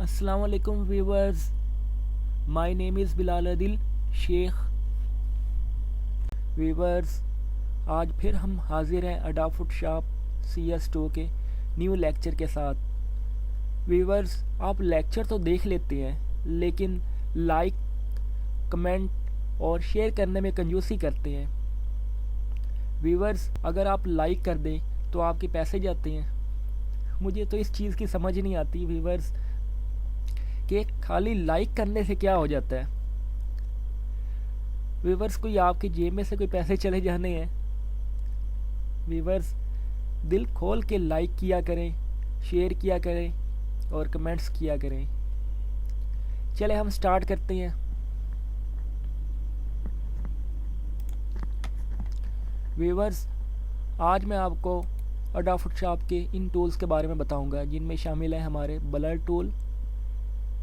अस्सलाम वालेकुम viewers, my name is Bilal Adil Sheikh. Viewers, आज फिर हम हाजिर हैं अडोब फोटोशॉप CS2 के न्यू लेक्चर के साथ। व्यूवर्स, आप लेक्चर तो देख लेते हैं लेकिन लाइक, कमेंट और शेयर करने में कंजूसी करते हैं। व्यूवर्स, अगर आप लाइक कर दें तो आपके पैसे जाते हैं। मुझे तो इस चीज़ की समझ नहीं आती व्यूवर्स कि खाली लाइक करने से क्या हो जाता है। व्यूवर्स, कोई आपकी जेब में से कोई पैसे चले जाने हैं? व्यूवर्स, दिल खोल के लाइक किया करें, शेयर किया करें और कमेंट्स किया करें। चले हम स्टार्ट करते हैं। व्यूवर्स, आज मैं आपको अडोब फोटोशॉप के इन टूल्स के बारे में बताऊंगा जिनमें शामिल है हमारे ब्लर टूल,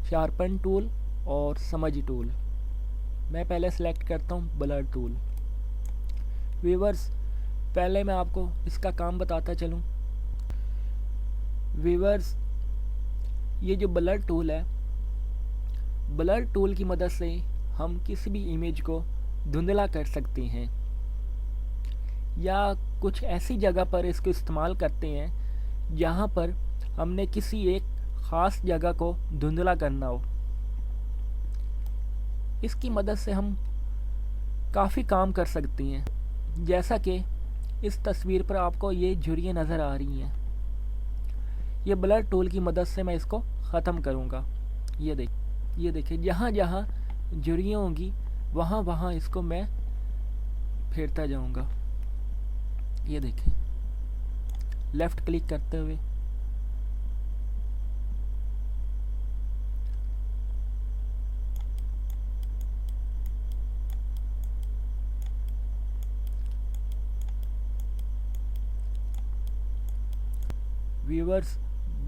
शार्पन टूल और समझ टूल। मैं पहले सेलेक्ट करता हूँ ब्लर टूल। व्यूवर्स, पहले मैं आपको इसका काम बताता चलूँ। व्यूवर्स, ये जो ब्लर टूल है, ब्लर टूल की मदद से हम किसी भी इमेज को धुंधला कर सकते हैं या कुछ ऐसी जगह पर इसको इस्तेमाल करते हैं जहाँ पर हमने किसी एक ख़ास जगह को धुंधला करना हो। इसकी मदद से हम काफ़ी काम कर सकते हैं। जैसा कि इस तस्वीर पर आपको ये झुर्रियाँ नज़र आ रही हैं, ये ब्लर टूल की मदद से मैं इसको ख़त्म करूँगा। ये देखिए, जहाँ जहाँ झुर्रियाँ होंगी वहाँ वहाँ इसको मैं फेरता जाऊँगा। ये देखिए, लेफ़्ट क्लिक करते हुए व्यूवर्स,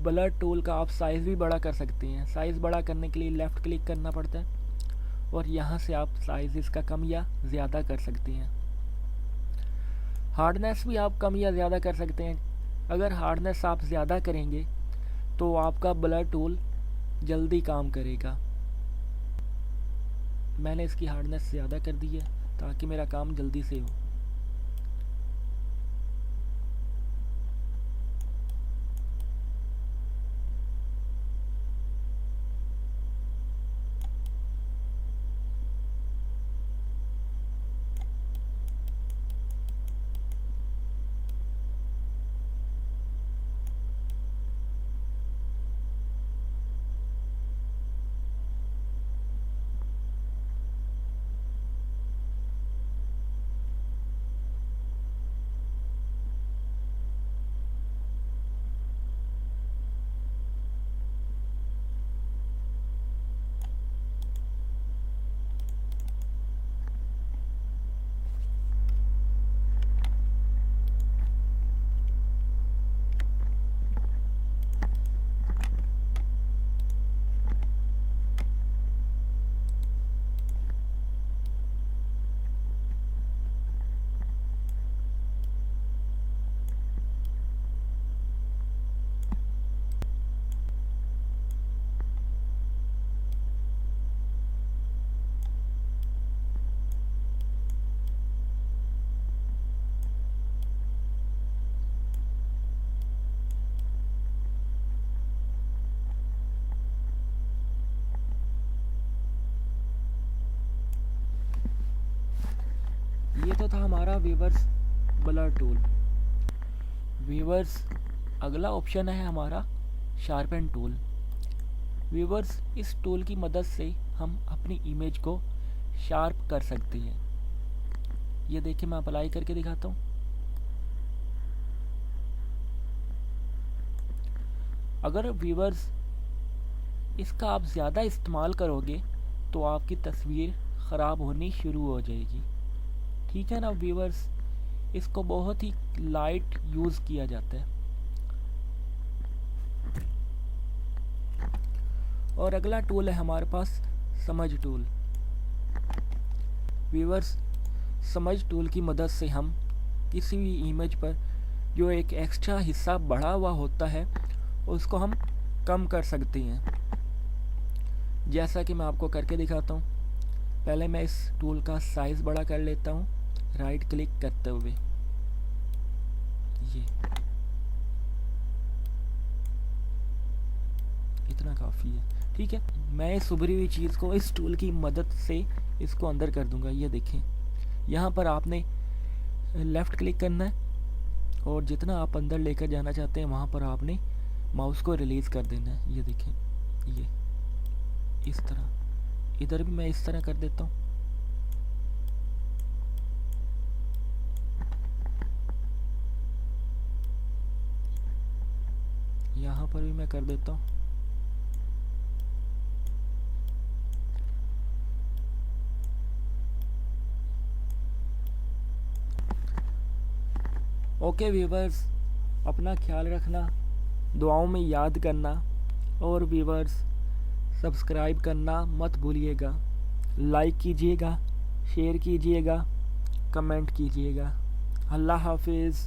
ब्लर टूल का आप साइज़ भी बड़ा कर सकते हैं। साइज़ बड़ा करने के लिए लेफ़्ट क्लिक करना पड़ता है और यहाँ से आप साइज़ इसका कम या ज़्यादा कर सकते हैं। हार्डनेस भी आप कम या ज़्यादा कर सकते हैं। अगर हार्डनेस आप ज़्यादा करेंगे तो आपका ब्लर टूल जल्दी काम करेगा। मैंने इसकी हार्डनेस ज़्यादा कर दी है ताकि मेरा काम जल्दी से हो। ये तो था हमारा व्यूवर्स ब्लर टूल। व्यूवर्स, अगला ऑप्शन है हमारा शार्पन टूल। व्यूवर्स, इस टूल की मदद से हम अपनी इमेज को शार्प कर सकते हैं। ये देखिए, मैं अप्लाई करके दिखाता हूँ। अगर व्यूवर्स इसका आप ज़्यादा इस्तेमाल करोगे तो आपकी तस्वीर ख़राब होनी शुरू हो जाएगी। ठीक है ना व्यूवर्स, इसको बहुत ही लाइट यूज़ किया जाता है। और अगला टूल है हमारे पास समझ टूल। व्यूवर्स, समझ टूल की मदद से हम किसी भी इमेज पर जो एक एक्स्ट्रा हिस्सा बढ़ा हुआ होता है उसको हम कम कर सकते हैं। जैसा कि मैं आपको करके दिखाता हूँ। पहले मैं इस टूल का साइज़ बड़ा कर लेता हूँ राइट क्लिक करते हुए। ये इतना काफ़ी है, ठीक है। मैं इस उभरी हुई चीज़ को इस टूल की मदद से इसको अंदर कर दूंगा। ये देखें, यहाँ पर आपने लेफ़्ट क्लिक करना है और जितना आप अंदर लेकर जाना चाहते हैं वहाँ पर आपने माउस को रिलीज़ कर देना है। ये देखें, ये इस तरह। इधर भी मैं इस तरह कर देता हूँ। यहाँ पर भी मैं कर देता हूँ। ओके व्यूवर्स, अपना ख्याल रखना, दुआओं में याद करना, और व्यूवर्स सब्सक्राइब करना मत भूलिएगा। लाइक कीजिएगा, शेयर कीजिएगा, कमेंट कीजिएगा। अल्लाह हाफिज़।